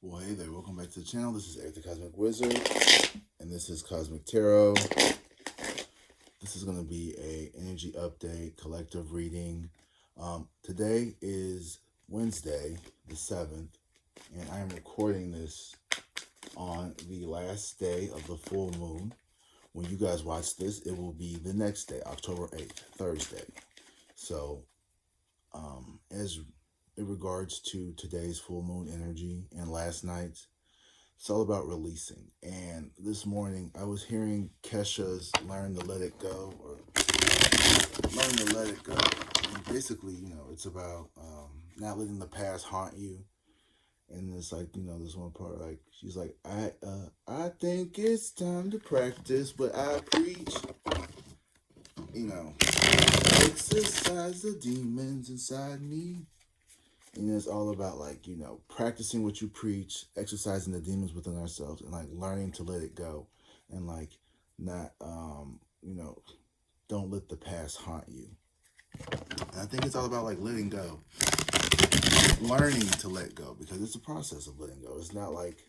Well, hey there, welcome back to the channel. This is Eric the Cosmic Wizard, and this is Cosmic Tarot. This is going to be a energy update, collective reading. Today is Wednesday, the 7th, and I am recording this on the last day of the full moon. When you guys watch this, it will be the next day, October 8th, Thursday. So, as in regards to today's full moon energy and last night's, it's all about releasing. And this morning I was hearing Kesha's Learn to Let It Go, or Learn to Let It Go. And basically, it's about not letting the past haunt you. And it's like, this one part, like, she's like, I think it's time to practice what I preach. Exercise the demons inside me. And it's all about, like, practicing what you preach, exercising the demons within ourselves, and, like, learning to let it go. And, like, not, don't let the past haunt you. And I think it's all about, like, letting go. Learning to let go, because it's a process of letting go. It's not, like,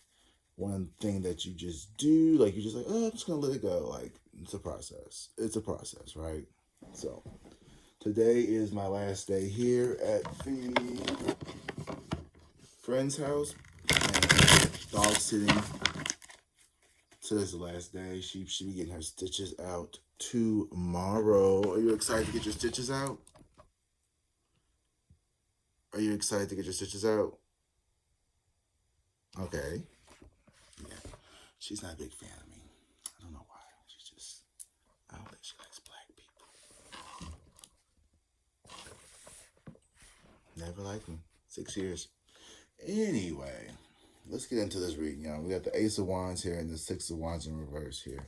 one thing that you just do. Like, you're just like, oh, I'm just going to let it go. Like, it's a process. It's a process, right? So, today is my last day here at the friend's house, and dog sitting. Today's the last day. She be getting her stitches out tomorrow. Are you excited to get your stitches out? Are you excited to get your stitches out? Okay. Yeah. She's not a big fan of me. I don't know why. She's just, I don't think she likes black people. Never liked me. 6 years. Anyway, let's get into this reading, y'all. We got the Ace of Wands here and the Six of Wands in reverse here.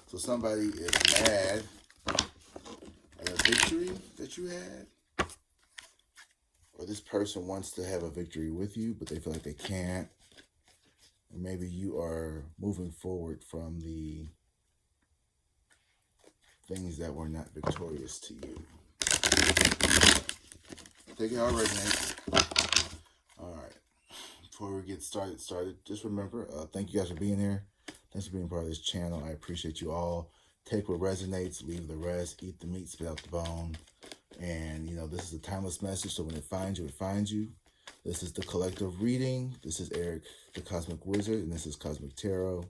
So somebody is mad at a victory that you had. Or this person wants to have a victory with you, but they feel like they can't. Or maybe you are moving forward from the things that were not victorious to you. Take it how it resonates. All right. Before we get started, just remember, thank you guys for being here. Thanks for being part of this channel. I appreciate you all. Take what resonates, leave the rest, eat the meat, spit out the bone. And, this is a timeless message, so when it finds you, it finds you. This is the collective reading. This is Eric, the Cosmic Wizard, and this is Cosmic Tarot.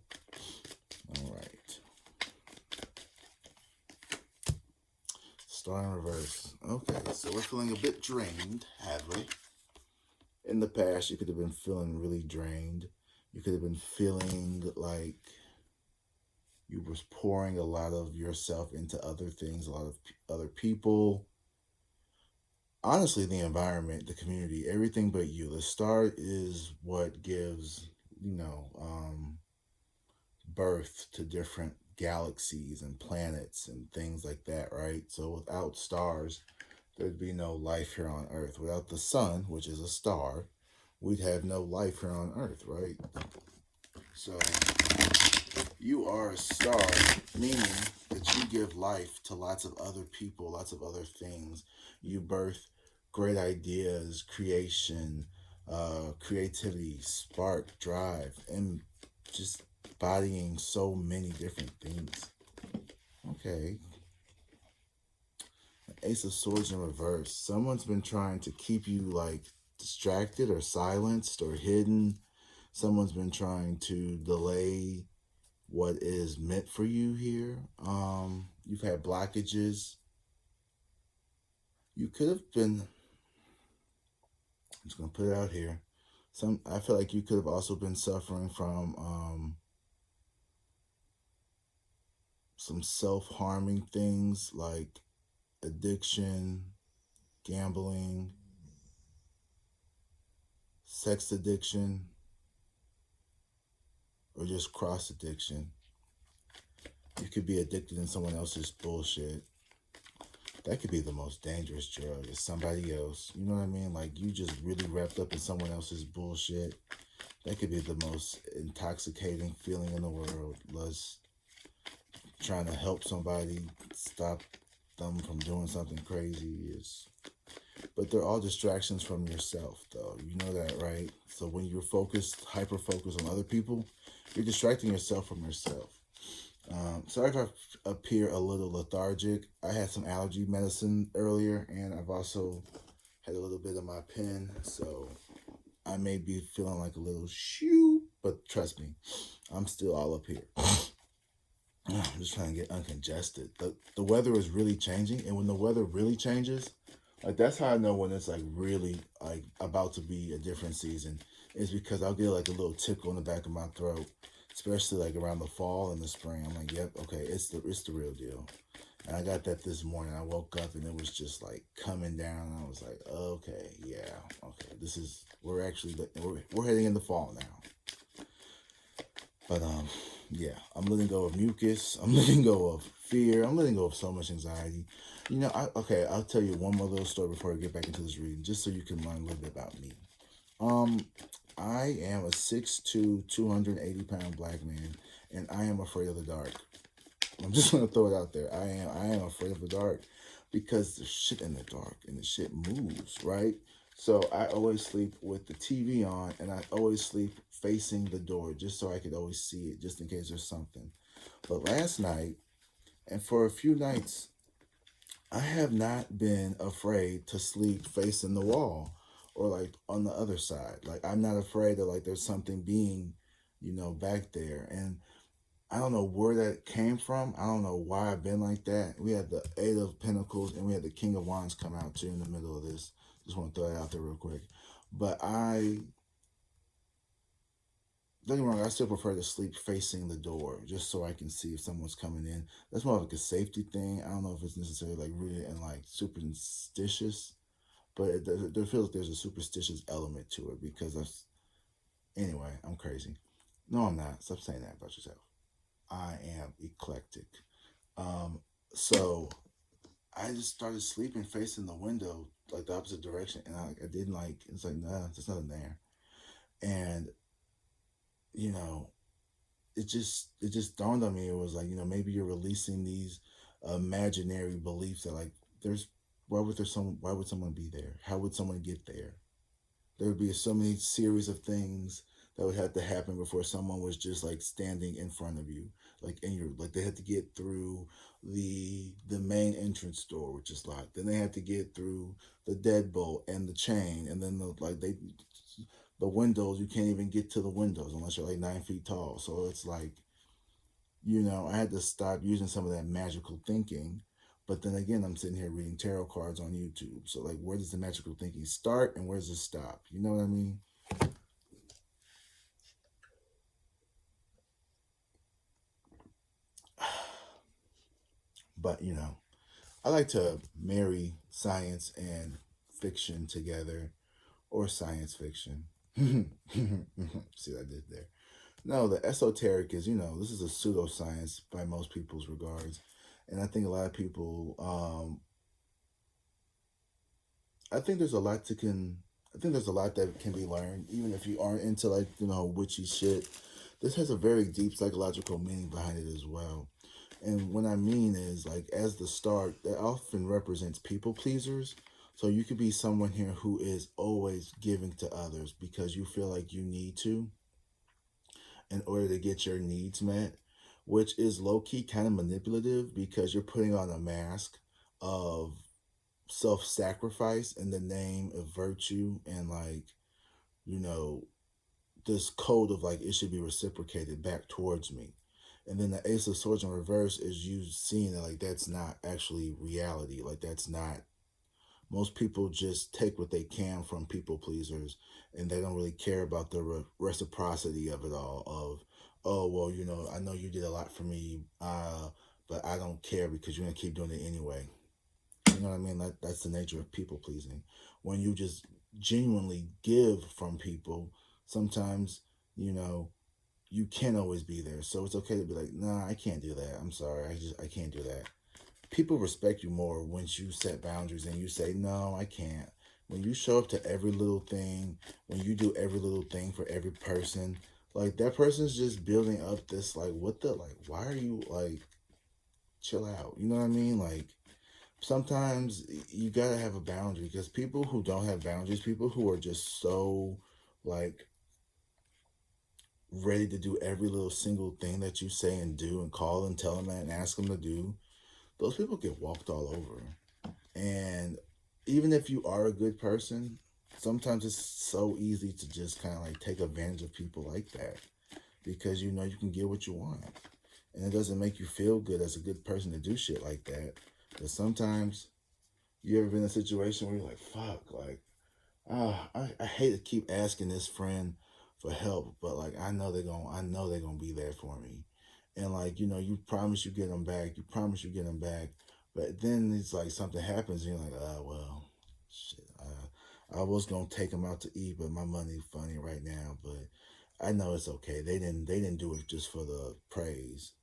All right. Star in reverse. Okay, so we're feeling a bit drained, have we? In the past, you could have been feeling really drained. You could have been feeling like you were pouring a lot of yourself into other things, a lot of other people. Honestly, the environment, the community, everything but you. The star is what gives, birth to different galaxies and planets and things like that, right? So without stars, there'd be no life here on Earth. Without the sun, which is a star, we'd have no life here on Earth, right? So you are a star, meaning that you give life to lots of other people, lots of other things. You birth great ideas, creation, creativity, spark, drive, and just bodying so many different things. Okay. Ace of Swords in reverse. Someone's been trying to keep you, like, distracted or silenced or hidden. Someone's been trying to delay what is meant for you here. You've had blockages. You could have been, I'm just going to put it out here. I feel like you could have also been suffering from some self-harming things like addiction, gambling, sex addiction, or just cross addiction. You could be addicted in someone else's bullshit. That could be the most dangerous drug, is somebody else. You know what I mean? Like, you just really wrapped up in someone else's bullshit. That could be the most intoxicating feeling in the world. Trying to help somebody, stop them from doing something crazy. But they're all distractions from yourself, though. You know that, right? So when you're focused, hyper focused on other people, you're distracting yourself from yourself. Sorry if I appear a little lethargic. I had some allergy medicine earlier, and I've also had a little bit of my pen, so I may be feeling like a little shoo, but trust me, I'm still all up here. I'm just trying to get uncongested. The weather is really changing, and when the weather really changes, like that's how I know when it's like really like about to be a different season. Is because I'll get like a little tickle in the back of my throat, especially like around the fall and the spring. I'm like, yep, okay, it's the real deal. And I got that this morning. I woke up and it was just like coming down. And I was like, okay, yeah, okay, we're actually we're heading into fall now. But yeah, I'm letting go of mucus. I'm letting go of fear. I'm letting go of so much anxiety. I'll tell you one more little story before I get back into this reading, just so you can learn a little bit about me. Um, I am a 6'2", 280-pound black man, and I am afraid of the dark. I'm just gonna throw it out there. I am afraid of the dark because there's shit in the dark and the shit moves, right? So I always sleep with the TV on, and I always sleep facing the door just so I could always see it, just in case there's something. But last night, and for a few nights, I have not been afraid to sleep facing the wall or like on the other side. Like I'm not afraid that like there's something being, back there. And I don't know where that came from. I don't know why I've been like that. We had the Eight of Pentacles and we had the King of Wands come out too in the middle of this. Just want to throw that out there real quick. But don't get me wrong, I still prefer to sleep facing the door just so I can see if someone's coming in. That's more of like a safety thing. I don't know if it's necessarily like rooted in like superstitious, but there feels like there's a superstitious element to it because anyway, I'm crazy. No, I'm not. Stop saying that about yourself. I am eclectic. Um, so I just started sleeping facing the window, like the opposite direction, and I didn't like. It's like nah, there's nothing there, and you know, it just dawned on me. It was like maybe you're releasing these imaginary beliefs that like there's why would someone be there? How would someone get there? There would be so many series of things that would have to happen before someone was just like standing in front of you, like in your like they had to get through the main entrance door, which is locked. Then they had to get through the deadbolt and the chain, and then the windows. You can't even get to the windows unless you're like 9 feet tall. So it's like I had to stop using some of that magical thinking. But then again, I'm sitting here reading tarot cards on YouTube. So like, where does the magical thinking start and where does it stop? You know what I mean? But I like to marry science and fiction together, or science fiction. See what I did there? No, the esoteric is, this is a pseudoscience by most people's regards. And I think a lot of people, I think there's a lot I think there's a lot that can be learned, even if you aren't into like, witchy shit. This has a very deep psychological meaning behind it as well. And what I mean is, like, as the star, that often represents people pleasers. So you could be someone here who is always giving to others because you feel like you need to in order to get your needs met, which is low key kind of manipulative because you're putting on a mask of self sacrifice in the name of virtue and, like, you know, this code of like it should be reciprocated back towards me. And then the Ace of Swords in reverse is you seeing that like that's not actually reality. Like that's not, most people just take what they can from people pleasers and they don't really care about the reciprocity of it all. Of, oh, well, I know you did a lot for me, but I don't care because you're going to keep doing it anyway. You know what I mean? That's the nature of people pleasing. When you just genuinely give from people, sometimes, you can't always be there. So it's okay to be like, nah, I can't do that. I'm sorry. I can't do that. People respect you more once you set boundaries and you say, no, I can't. When you show up to every little thing, when you do every little thing for every person, like that person's just building up this, like, what the, like, why are you like, chill out? You know what I mean? Like, sometimes you gotta have a boundary, because people who don't have boundaries, people who are just so like ready to do every little single thing that you say and do and call and tell them that and ask them to do, those people get walked all over. And even if you are a good person, sometimes it's so easy to just kind of like take advantage of people like that, because you know you can get what you want. And it doesn't make you feel good as a good person to do shit like that. But sometimes you ever been in a situation where you're like, fuck, like, I hate to keep asking this friend for help, but like I know they're gonna be there for me. And like, you know, you promise you get them back, you promise you get them back, but then it's like something happens and you're like, well, shit, I was gonna take them out to eat, but my money's funny right now. But I know it's okay. They didn't do it just for the praise.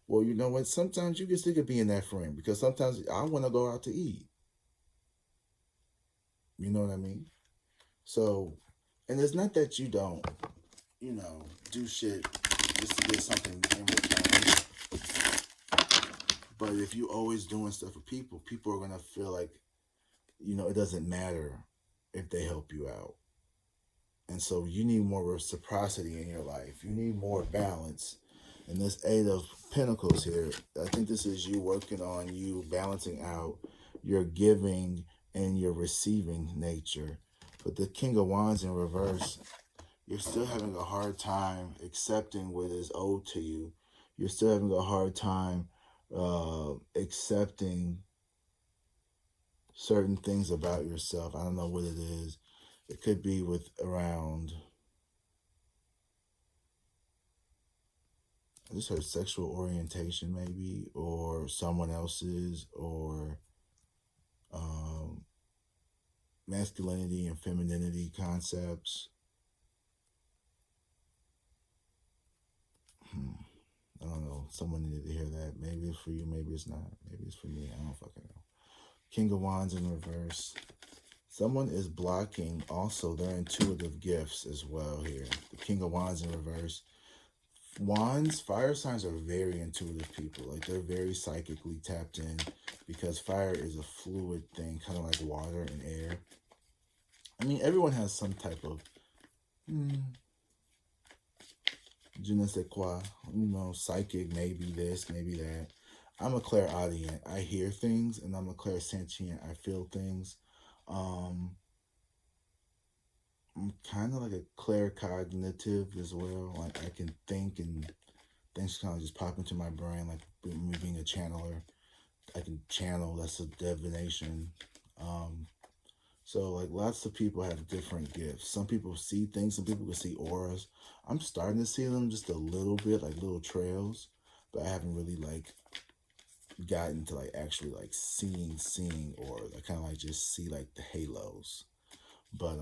Well, you know what? Sometimes you get sick of being that friend, because sometimes I want to go out to eat. You know what I mean? So, and it's not that you don't, you know, do shit just to get something in return. But if you always doing stuff for people, people are gonna feel like, you know, it doesn't matter if they help you out. And so you need more reciprocity in your life. You need more balance. And this Eight of Pentacles here, I think this is you working on you balancing out your giving and your receiving nature. But the King of Wands in reverse, you're still having a hard time accepting what is owed to you. You're still having a hard time accepting certain things about yourself. I don't know what it is. It could be with around, I just heard sexual orientation maybe, or someone else's, or um, masculinity and femininity concepts. I don't know. Someone needed to hear that. Maybe it's for you, maybe it's not. Maybe it's for me. I don't fucking know. King of Wands in reverse. Someone is blocking also their intuitive gifts as well here. The King of Wands in reverse. Wands, fire signs are very intuitive people. Like, they're very psychically tapped in, because fire is a fluid thing, kind of like water and air. I mean, everyone has some type of je ne sais quoi, you know, psychic, maybe this, maybe that. I'm a clairaudient. I hear things, and I'm a clairsentient. I feel things. Um, I'm kind of like a claircognitive as well. Like, I can think, and things kind of just pop into my brain, like me being a channeler. I can channel. That's a divination. Um, So like lots of people have different gifts. Some people see things, some people can see auras. I'm starting to see them just a little bit, like little trails, but I haven't really like gotten to like actually like seeing auras. I kind of like just see like the halos. But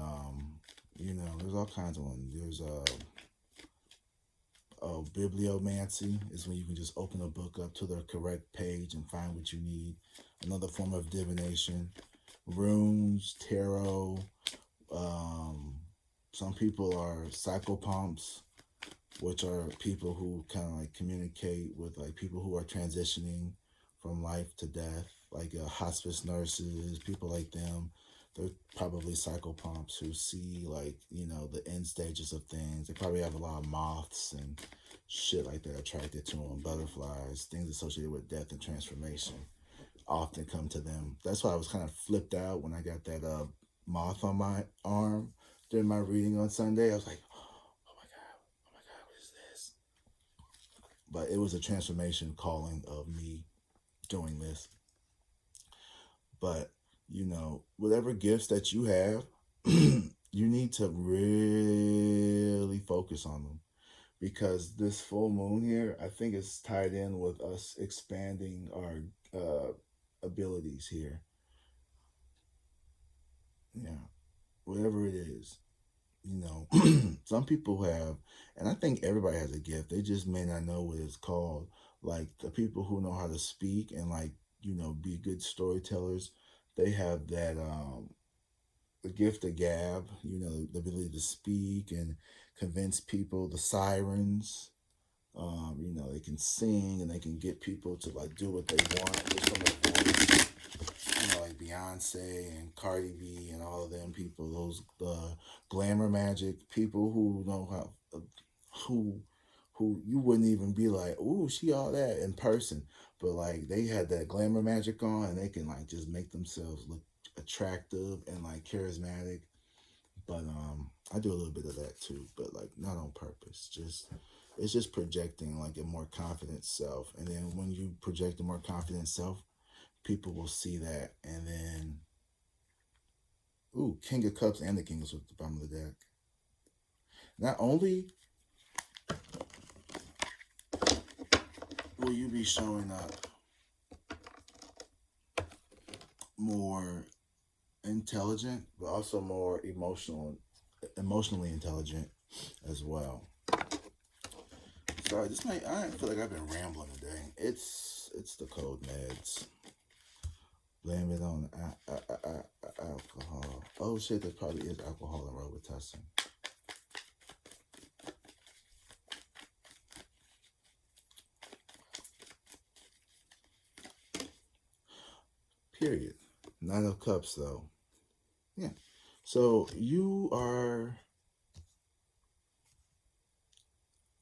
you know, there's all kinds of ones. There's bibliomancy is when you can just open a book up to the correct page and find what you need. Another form of divination. Runes, tarot. Um, some people are psychopomps, which are people who kind of like communicate with like people who are transitioning from life to death, like hospice nurses, people like them. They're probably psychopomps who see like, you know, the end stages of things. They probably have a lot of moths and shit like that attracted to them, butterflies, things associated with death and transformation often come to them. That's why I was kind of flipped out when I got that moth on my arm during my reading on Sunday. I was like, oh my God, what is this? But it was a transformation calling of me doing this. But, you know, whatever gifts that you have, you need to really focus on them, because this full moon here, I think it's tied in with us expanding our abilities here. Yeah, whatever it is, you know, some people have, and I think everybody has a gift. They just may not know what it's called. Like the people who know how to speak and like, you know, be good storytellers, they have that the gift of gab, you know, the ability to speak and convince people. The sirens, you know, they can sing and they can get people to like do what they want just from their voice. like Beyonce and Cardi B and all of them people, those the glamour magic people who know how, who you wouldn't even be like, ooh, she all that in person, but like they had that glamour magic on, and they can like just make themselves look attractive and like charismatic. But I do a little bit of that too, but like not on purpose. Just it's just projecting like a more confident self, and then when you project a more confident self, people will see that, and then ooh, King of Cups and the King of Swords at the bottom of the deck. Not only will you be showing up more intelligent, but also more emotionally intelligent as well. Sorry, this might. I feel like I've been rambling today. It's the cold meds. Blame it on alcohol. Oh shit, there probably is alcohol in Robitussin. Period. Nine of Cups though. Yeah. So you are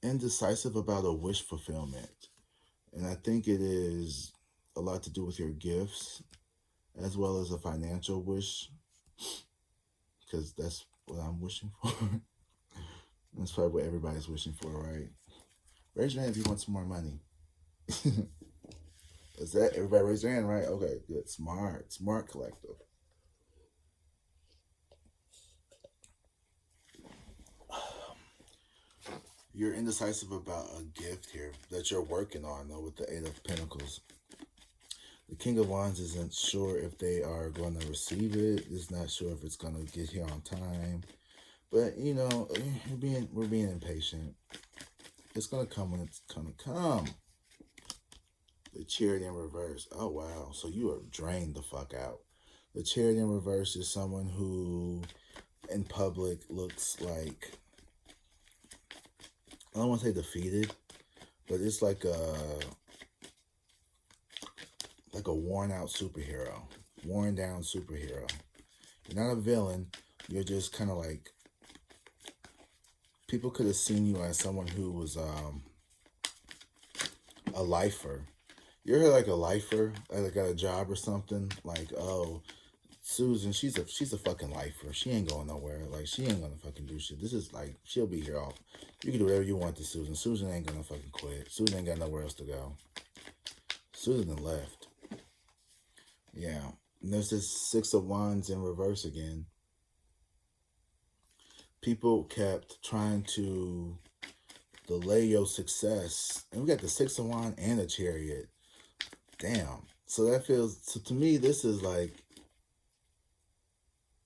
indecisive about a wish fulfillment. And I think it is a lot to do with your gifts as well as a financial wish, because that's what I'm wishing for. That's probably what everybody's wishing for, right? Raise your hand if you want some more money. Is that everybody raise their hand, right? Okay, good. Smart collective. You're indecisive about a gift here that you're working on, though, with the Eight of Pentacles. The King of Wands isn't sure if they are going to receive it. Is not sure if it's going to get here on time. But you know, we're being impatient. It's going to come when it's going to come. The Chariot in reverse. Oh wow! So you are drained the fuck out. The Chariot in reverse is someone who, in public, looks like, I don't want to say defeated, but it's like a worn out superhero, worn down superhero. You're not a villain. You're just kind of like, people could have seen you as someone who was a lifer. You're like a lifer, like got a job or something. Like, oh, Susan, she's a fucking lifer. She ain't going nowhere. Like, she ain't gonna fucking do shit. This is like, she'll be here all. You can do whatever you want to Susan. Susan ain't gonna fucking quit. Susan ain't got nowhere else to go. Susan left. Yeah. And there's this Six of Wands in reverse again. People kept trying to delay your success. And we got the Six of Wands and the Chariot. Damn. So that feels, so to me, this is like,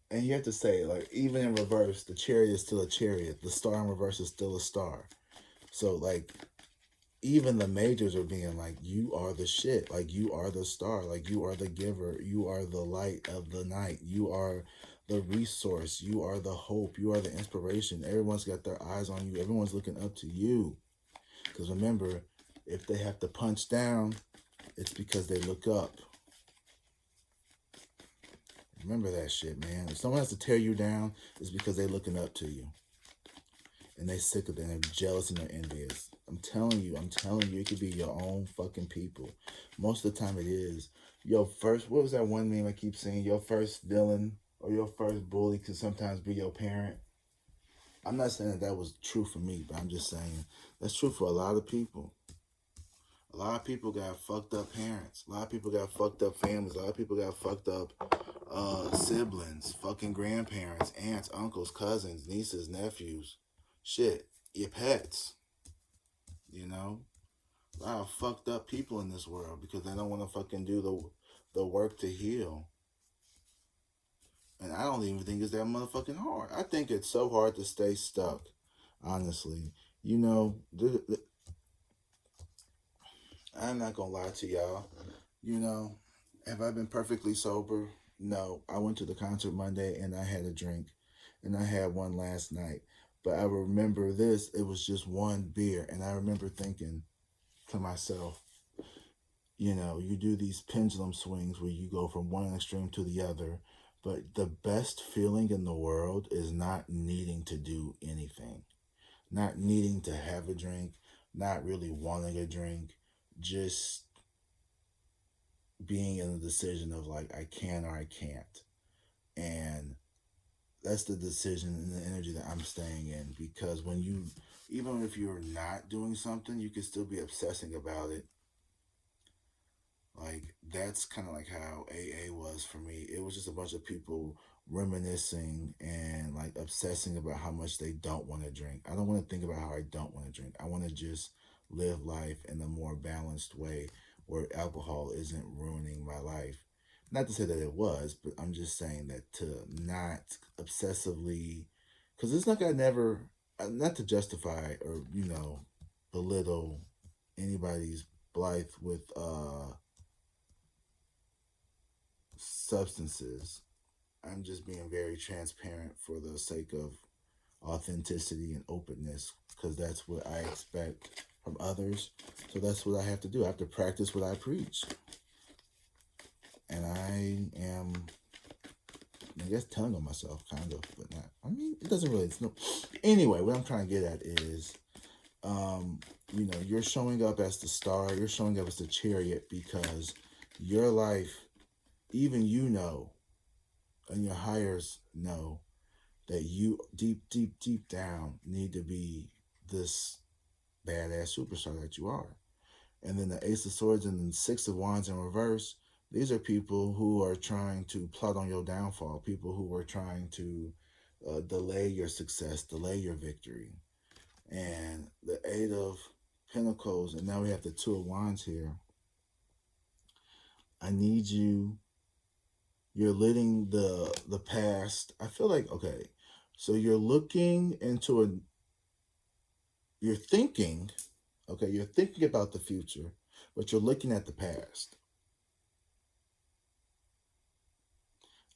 and you have to say, like, even in reverse, the Chariot is still a Chariot. The star in reverse is still a star. So, like, even the majors are being like, you are the shit. Like, you are the star. Like, you are the giver. You are the light of the night. You are the resource. You are the hope. You are the inspiration. Everyone's got their eyes on you. Everyone's looking up to you. Because remember, if they have to punch down, it's because they look up. Remember that shit, man. If someone has to tear you down, it's because they're looking up to you. And they sick of it, and they're jealous and they're envious. I'm telling you, it could be your own fucking people. Most of the time it is. Your first, what was that one meme I keep saying? Your first villain or your first bully could sometimes be your parent. I'm not saying that was true for me, but I'm just saying that's true for a lot of people. A lot of people got fucked up parents. A lot of people got fucked up families. A lot of people got fucked up siblings, fucking grandparents, aunts, uncles, cousins, nieces, nephews. Shit, your pets. You know? A lot of fucked up people in this world because they don't want to fucking do the work to heal. And I don't even think it's that motherfucking hard. I think it's so hard to stay stuck, honestly. You know, I'm not gonna lie to y'all. You know, have I been perfectly sober? No. I went to the concert Monday and I had a drink. And I had one last night. But I remember this, it was just one beer. And I remember thinking to myself, You do these pendulum swings where you go from one extreme to the other. But the best feeling in the world is not needing to do anything, not needing to have a drink, not really wanting a drink, just being in the decision of like, I can or I can't. And that's the decision and the energy that I'm staying in, because even if you're not doing something, you can still be obsessing about it. Like, that's kind of like how AA was for me. It was just a bunch of people reminiscing and like obsessing about how much they don't want to drink. I don't want to think about how I don't want to drink. I want to just live life in a more balanced way where alcohol isn't ruining my life. Not to say that it was, but I'm just saying that to not obsessively, because it's like I never, not to justify or, belittle anybody's blithe with substances. I'm just being very transparent for the sake of authenticity and openness, because that's what I expect from others. So that's what I have to do. I have to practice what I preach. And I am, I guess, telling on myself, kind of, but not. I mean, it doesn't really. It's no. Anyway, what I'm trying to get at is, you're showing up as the star. You're showing up as the chariot because your life, even and your hires know that you deep, deep, deep down need to be this badass superstar that you are. And then the Ace of Swords and the Six of Wands in reverse, these are people who are trying to plot on your downfall, people who are trying to delay your success, delay your victory. And the Eight of Pentacles, and now we have the Two of Wands here. I need you. You're letting the past. I feel like, okay, so you're looking into you're thinking, okay, you're thinking about the future, but you're looking at the past.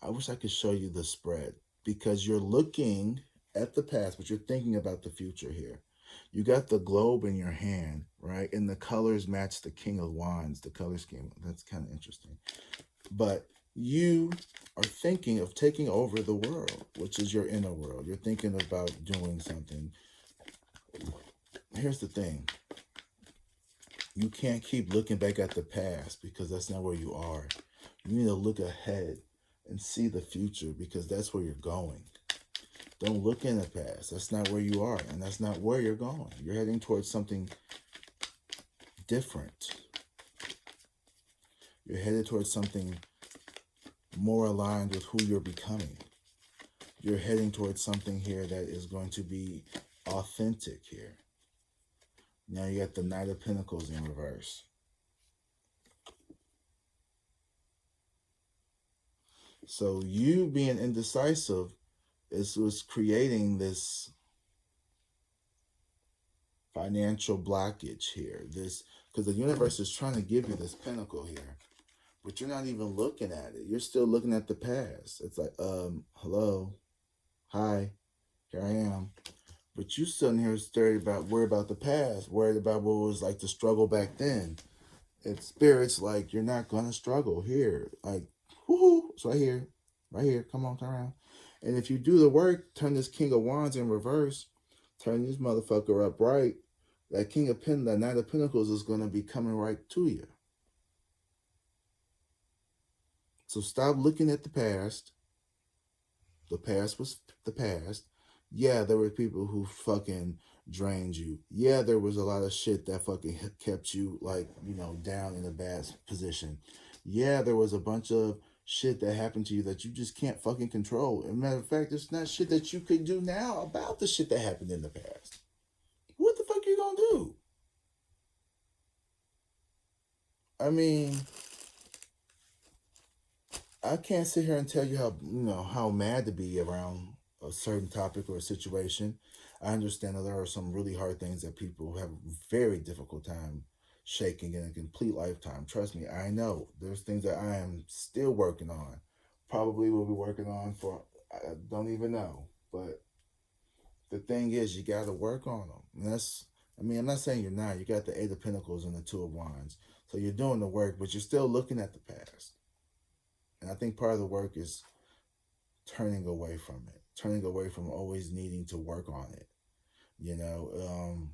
I wish I could show you the spread, because you're looking at the past, but you're thinking about the future here. You got the globe in your hand, right? And the colors match the King of Wands, the color scheme. That's kind of interesting. But you are thinking of taking over the world, which is your inner world. You're thinking about doing something. Here's the thing. You can't keep looking back at the past, because that's not where you are. You need to look ahead and see the future, because that's where you're going. Don't look in the past. That's not where you are, and that's not where you're going. You're heading towards something different. You're headed towards something more aligned with who you're becoming. You're heading towards something here that is going to be authentic here. Now you got the Knight of Pentacles in reverse. So you being indecisive was creating this financial blockage here. This, because the universe is trying to give you this pentacle here, but you're not even looking at it. You're still looking at the past. It's like, hello, hi, here I am. But you sitting here worried about the past, worried about what it was like to struggle back then. It's spirits like, you're not gonna struggle here. Like, woohoo, it's right here. Right here. Come on, turn around. And if you do the work, turn this King of Wands in reverse, turn this motherfucker upright, that that Knight of Pentacles is gonna be coming right to you. So stop looking at the past. The past was the past. Yeah, there were people who fucking drained you. Yeah, there was a lot of shit that fucking kept you, like, down in a bad position. Yeah, there was a bunch of shit that happened to you that you just can't fucking control. As a matter of fact, it's not shit that you could do now about the shit that happened in the past. What the fuck you gonna do? I mean, I can't sit here and tell you how mad to be around a certain topic or a situation. I understand that there are some really hard things that people have a very difficult time shaking in a complete lifetime. Trust me, I know. There's things that I am still working on. Probably will be working on for, I don't even know. But the thing is, you got to work on them. And I'm not saying you're not. You got the Eight of Pentacles and the Two of Wands. So you're doing the work, but you're still looking at the past. And I think part of the work is turning away from it, turning away from always needing to work on it. You know,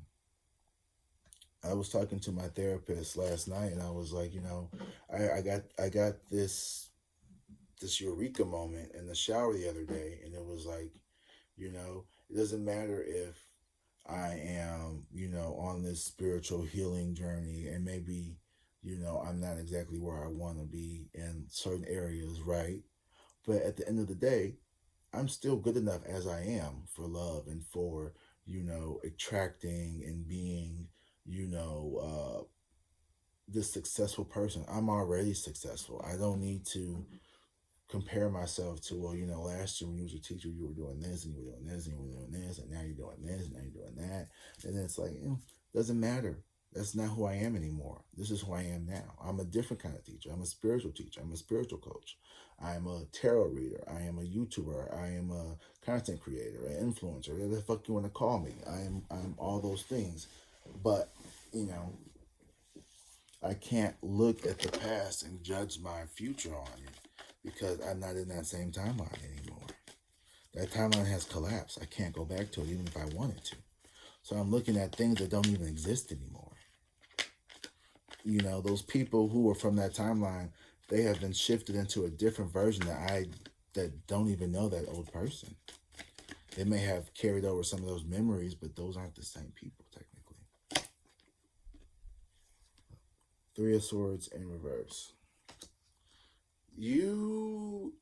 I was talking to my therapist last night, and I was like, I got this eureka moment in the shower the other day, and it was like, it doesn't matter if I am, on this spiritual healing journey, and maybe, I'm not exactly where I want to be in certain areas, right? But at the end of the day, I'm still good enough as I am for love and for, attracting and being, you know, this successful person. I'm already successful. I don't need to compare myself to, well, last year when you was a teacher, you were doing this and you were doing this and you were doing this, and now you're doing this and now you're doing that. And then it's like, doesn't matter. That's not who I am anymore. This is who I am now. I'm a different kind of teacher. I'm a spiritual teacher. I'm a spiritual coach. I am a tarot reader. I am a YouTuber. I am a content creator, an influencer, whatever the fuck you want to call me. I'm all those things. But, you know, I can't look at the past and judge my future on it because I'm not in that same timeline anymore. That timeline has collapsed. I can't go back to it even if I wanted to. So I'm looking at things that don't even exist anymore. Those people who were from that timeline, they have been shifted into a different version that don't even know that old person. They may have carried over some of those memories, but those aren't the same people technically. Three of Swords in reverse. You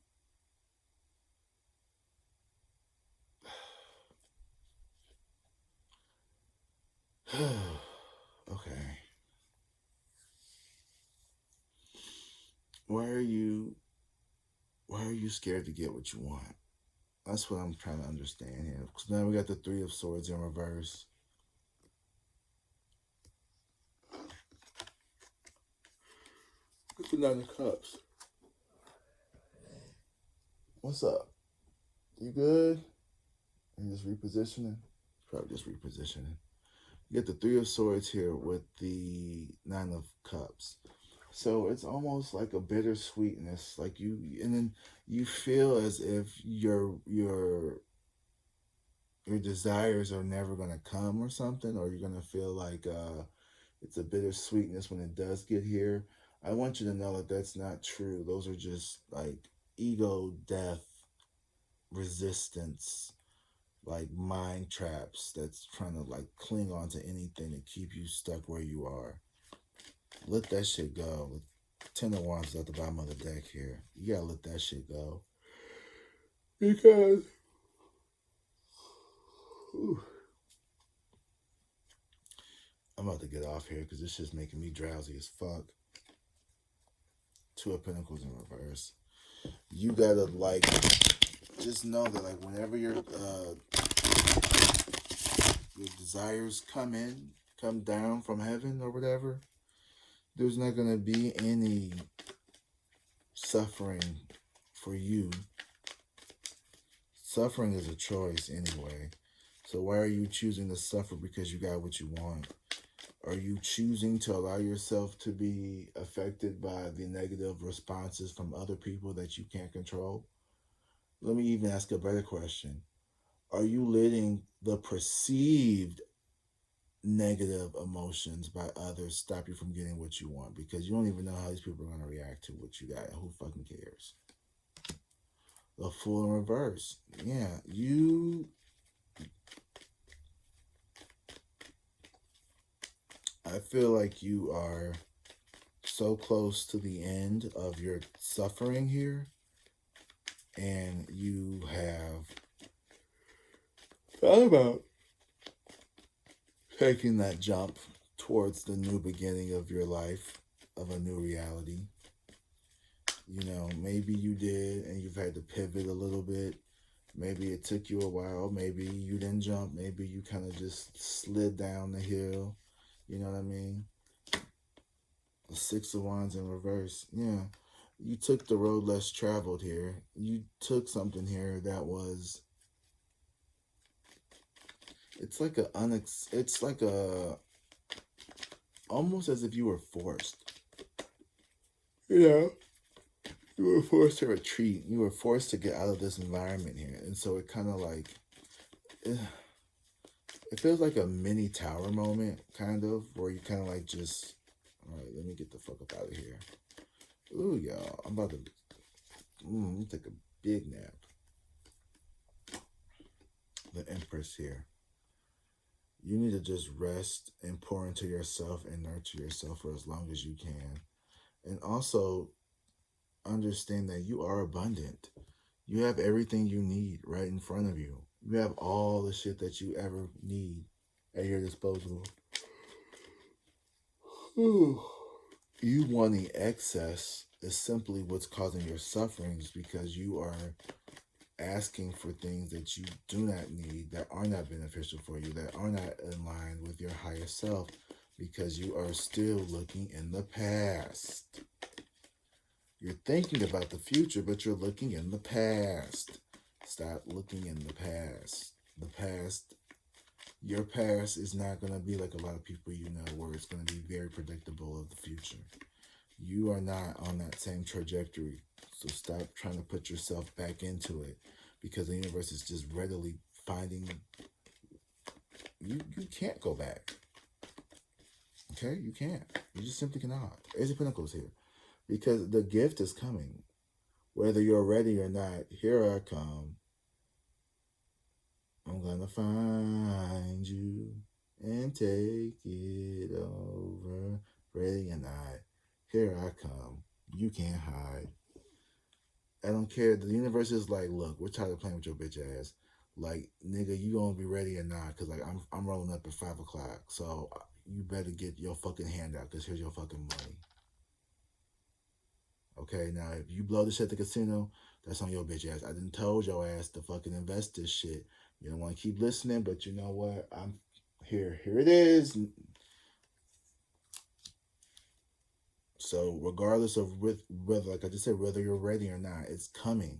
okay. Why are you scared to get what you want? That's what I'm trying to understand here. Because now we got the Three of Swords in reverse. Look at Nine of Cups. What's up? You good? You just repositioning? Probably just repositioning. You get the Three of Swords here with the Nine of Cups. So it's almost like a bittersweetness, and then you feel as if your desires are never gonna come or something, or you're gonna feel like it's a bittersweetness when it does get here. I want you to know that that's not true. Those are just like ego death, resistance, like mind traps that's trying to like cling on to anything to keep you stuck where you are. Let that shit go. With Ten of Wands at the bottom of the deck here. You gotta let that shit go. Because I'm about to get off here because this shit's making me drowsy as fuck. Two of Pentacles in reverse. You gotta just know that whenever your desires come down from heaven or whatever, there's not gonna be any suffering for you. Suffering is a choice anyway. So why are you choosing to suffer because you got what you want? Are you choosing to allow yourself to be affected by the negative responses from other people that you can't control? Let me even ask a better question. Are you letting the perceived negative emotions by others stop you from getting what you want? Because you don't even know how these people are going to react to what you got. Who fucking cares? The Fool in reverse. Yeah, I feel like you are so close to the end of your suffering here, and you have thought about taking that jump towards the new beginning of your life, of a new reality. Maybe you did and you've had to pivot a little bit. Maybe it took you a while. Maybe you didn't jump. Maybe you kind of just slid down the hill. You know what I mean? The Six of Wands in reverse. Yeah. You took the road less traveled here. You took something here that was... It's like almost as if you were forced. You know, you were forced to retreat. You were forced to get out of this environment here, and so it kind of like it, it feels like a mini tower moment, kind of, where you kind of like just, all right, let me get the fuck up out of here. Ooh, y'all, I'm about to take a big nap. The Empress here. You need to just rest and pour into yourself and nurture yourself for as long as you can. And also understand that you are abundant. You have everything you need right in front of you. You have all the shit that you ever need at your disposal. Whew. You wanting excess is simply what's causing your sufferings because you are asking for things that you do not need, that are not beneficial for you, that are not in line with your higher self, because you are still looking in the past. You're thinking about the future, but you're looking in the past. Stop looking in the past. The past, your past is not going to be like a lot of people you know, where it's going to be very predictable of the future. You are not on that same trajectory. So stop trying to put yourself back into it, because the universe is just readily finding you can't go back. Okay? You can't. You just simply cannot. Ace of Pentacles here. Because the gift is coming. Whether you're ready or not, here I come. I'm gonna find you and take it over. Ready or not, here I come. You can't hide. I don't care. The universe is like, look, we're tired of playing with your bitch ass. Like, nigga, you gonna be ready or not? Cause like I'm rolling up at 5 o'clock. So you better get your fucking hand out. Cause here's your fucking money. Okay, now if you blow the shit at the casino, that's on your bitch ass. I didn't told your ass to fucking invest this shit. You don't want to keep listening, but you know what? I'm here. Here it is. So regardless of whether, like I just said, whether you're ready or not, it's coming.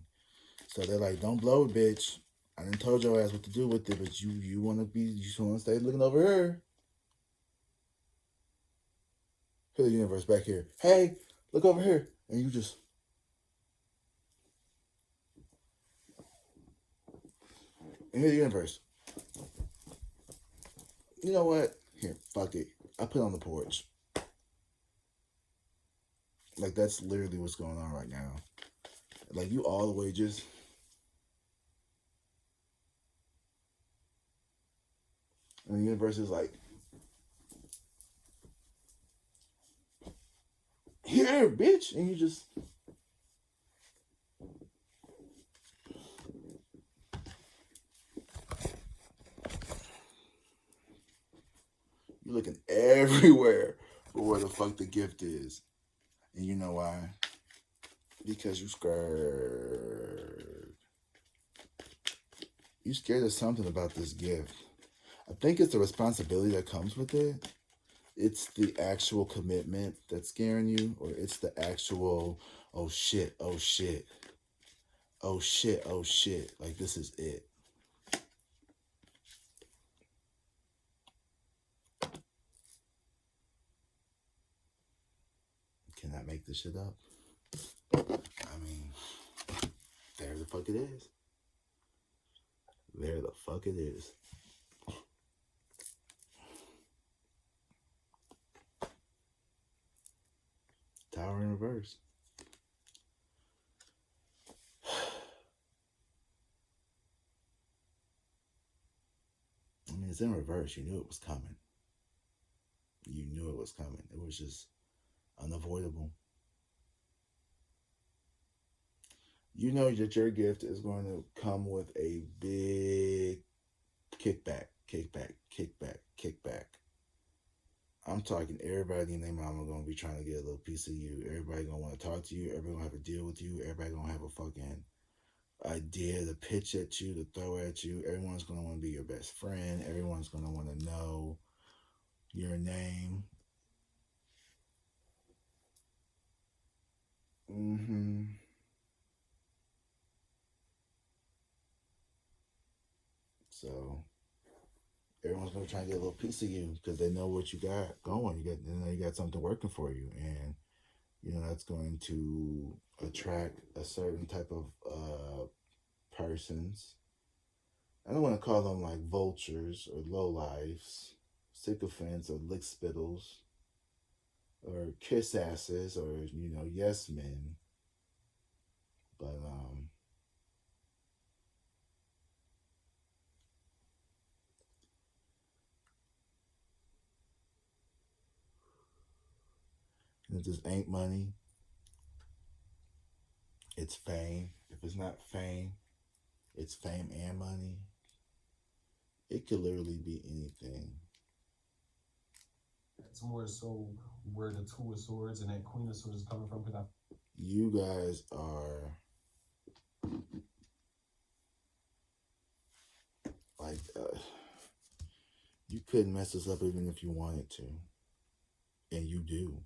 So they're like, don't blow it, bitch. I didn't told your ass what to do with it, but you want to be, you just want to stay looking over here. Here's the universe back here. Hey, look over here, and you just. And here's the universe. You know what? Here, fuck it. I put it on the porch. Like, that's literally what's going on right now. Like, you all the way just. And the universe is like, here, bitch. And you just. You're looking everywhere for where the fuck the gift is. And you know why? Because you scared. You scared of something about this gift. I think it's the responsibility that comes with it. It's the actual commitment that's scaring you, or it's the actual, oh shit, oh shit, oh shit, oh shit. Like, this is it. Can I make this shit up? I mean, there the fuck it is. There the fuck it is. Tower in reverse. I mean, it's in reverse. You knew it was coming. You knew it was coming. It was just unavoidable. You know that your gift is going to come with a big kickback, kickback, kickback, kickback. I'm talking everybody and their mama gonna be trying to get a little piece of you. Everybody gonna want to talk to you. Everybody gonna have to deal with you. Everybody gonna have a fucking idea to pitch at you, to throw at you. Everyone's gonna want to be your best friend. Everyone's gonna want to know your name. So everyone's gonna try to get a little piece of you because they know what you got going. They know you got something working for you, and That's going to attract a certain type of persons. I don't want to call them like vultures or lowlifes, sycophants or lick spittles or kiss asses or yes men. But if this ain't money, it's fame. If it's not fame, it's fame and money. It could literally be anything. It's more so where the Two of Swords and that Queen of Swords is coming from. Because You guys are like, you couldn't mess this up even if you wanted to. And you do.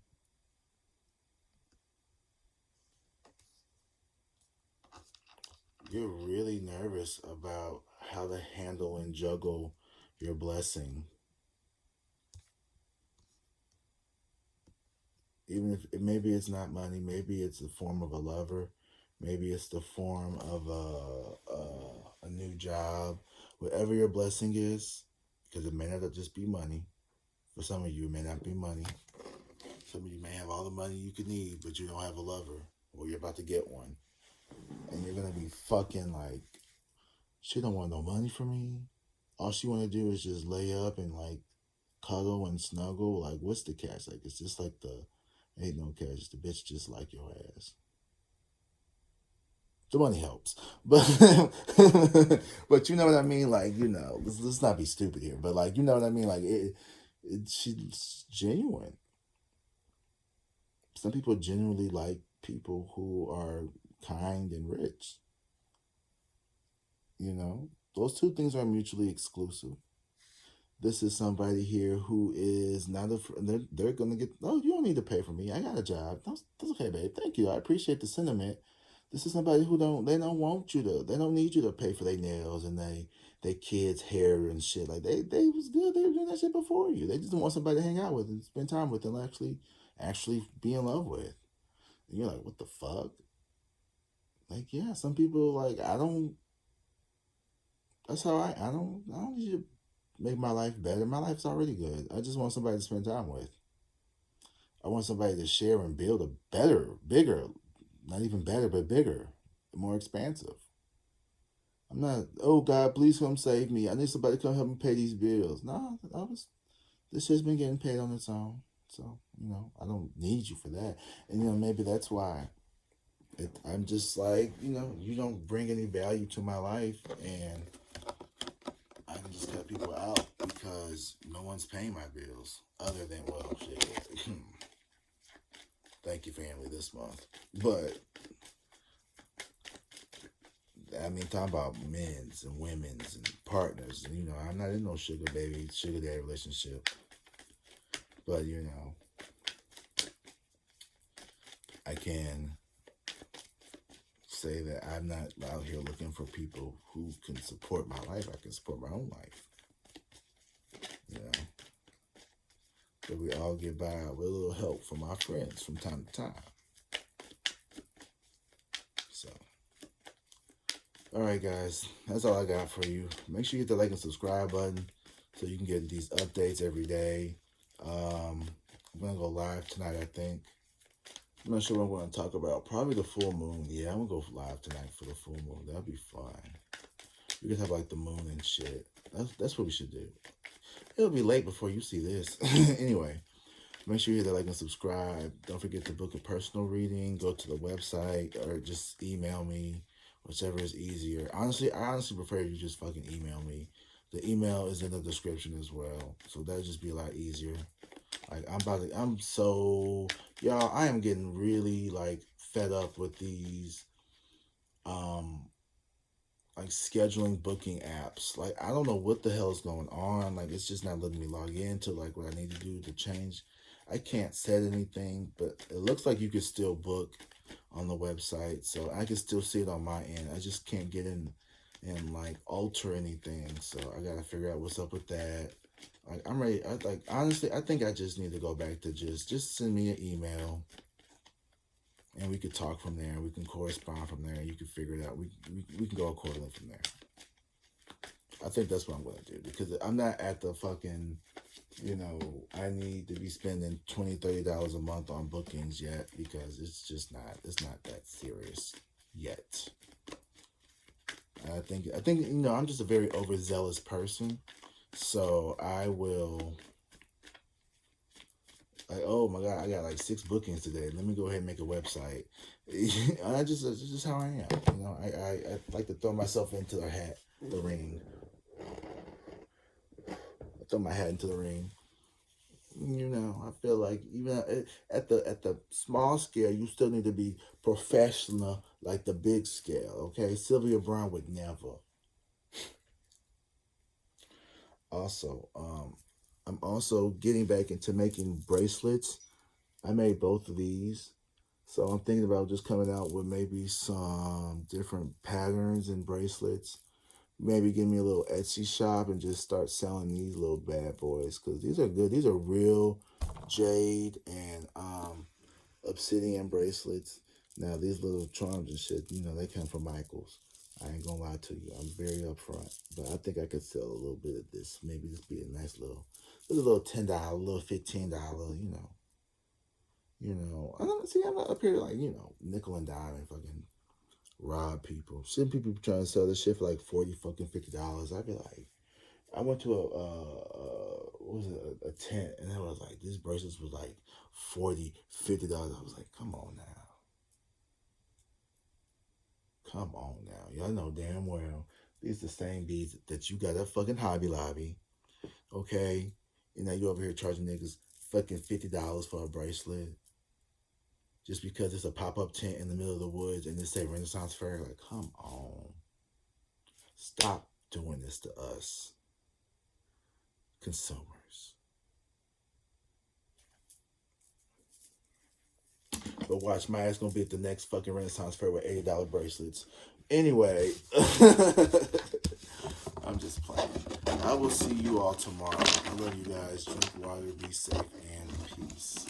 You're really nervous about how to handle and juggle your blessing. Even if maybe it's not money, maybe it's the form of a lover, maybe it's the form of a new job, whatever your blessing is, because it may not just be money. For some of you, it may not be money. Some of you may have all the money you could need, but you don't have a lover, or you're about to get one, and you're gonna be fucking like, she don't want no money from me. All she want to do is just lay up and like cuddle and snuggle. Like, what's the catch? Like, it's just like the ain't no catch. The bitch just like your ass. The money helps, but but you know what I mean. Like, let's not be stupid here. But like, you know what I mean. Like, she's genuine. Some people genuinely like people who are kind and rich. Those two things are mutually exclusive. This is somebody here who is not a. They're gonna get. Oh, you don't need to pay for me. I got a job. That's okay, babe. Thank you. I appreciate the sentiment. This is somebody who don't. They don't want you to. They don't need you to pay for their nails and they kids' hair and shit. Like they was good. They were doing that shit before you. They just want somebody to hang out with and spend time with and actually be in love with. And you're like, what the fuck? Like, yeah, some people like I don't. That's how I don't need you to make my life better. My life's already good. I just want somebody to spend time with. I want somebody to share and build a better, bigger, not even better, but bigger, more expansive. I'm not, oh God, please come save me. I need somebody to come help me pay these bills. No, this shit's been getting paid on its own. So, I don't need you for that. And, maybe that's why I'm just like, you don't bring any value to my life. And I can just cut people out because no one's paying my bills other than, well, shit. Thank you, family, this month. But I mean, talking about men's and women's and partners, and I'm not in no sugar baby, sugar daddy relationship. But I can say that I'm not out here looking for people who can support my life. I can support my own life. But we all get by with a little help from our friends from time to time. So, all right, guys, that's all I got for you. Make sure you hit the like and subscribe button so you can get these updates every day. I'm gonna go live tonight, I think. I'm not sure what I'm going to talk about. Probably the full moon. Yeah, I'm going to go live tonight for the full moon. That'll be fun. We could have like the moon and shit. That's what we should do. It'll be late before you see this. Anyway, make sure you hit that like and subscribe. Don't forget to book a personal reading. Go to the website or just email me, whichever is easier. I honestly prefer you just fucking email me. The email is in the description as well. So that'll just be a lot easier. Like y'all, I am getting really like fed up with these like scheduling booking apps. Like I don't know what the hell is going on. Like it's just not letting me log into like what I need to do to change. I can't set anything, but it looks like you could still book on the website. So I can still see it on my end. I just can't get in and like alter anything. So I gotta figure out what's up with that. Like I'm ready. Honestly, I think I just need to go back to just send me an email and we could talk from there. We can correspond from there. You can figure it out. We can go accordingly from there. I think that's what I'm going to do, because I'm not at the fucking, I need to be spending $20-$30 a month on bookings yet, because it's not that serious yet. I think I'm just a very overzealous person, so I will. Oh my God, I got like 6 bookings today. Let me go ahead and make a website. That's just how I am. I like to throw myself into the ring. I throw my hat into the ring. I feel like even at the small scale, you still need to be professional, like the big scale. Okay, Sylvia Brown would never. Also, I'm also getting back into making bracelets. I made both of these, so I'm thinking about just coming out with maybe some different patterns and bracelets. Maybe give me a little Etsy shop and just start selling these little bad boys, because these are good. These are real jade and obsidian bracelets. Now these little charms and shit, they come from Michael's. I ain't gonna lie to you. I'm very upfront, but I think I could sell a little bit of this. Maybe this be a nice little $10, a little $15. I don't see. I'm not up here like nickel and dime and fucking rob people. Shouldn't people trying to sell this shit for like $40-$50? I'd be like, I went to a tent, and it was like, these bracelets was like $40-$50. I was like, come on now. Y'all know damn well these the same beads that you got at fucking Hobby Lobby. Okay? And now you over here charging niggas fucking $50 for a bracelet. Just because it's a pop-up tent in the middle of the woods and it say Renaissance Fair. Like, come on. Stop doing this to us, consumers. But watch, my ass gonna be at the next fucking Renaissance Fair with $80 bracelets. Anyway, I'm just playing. I will see you all tomorrow. I love you guys. Drink water, be safe, and peace.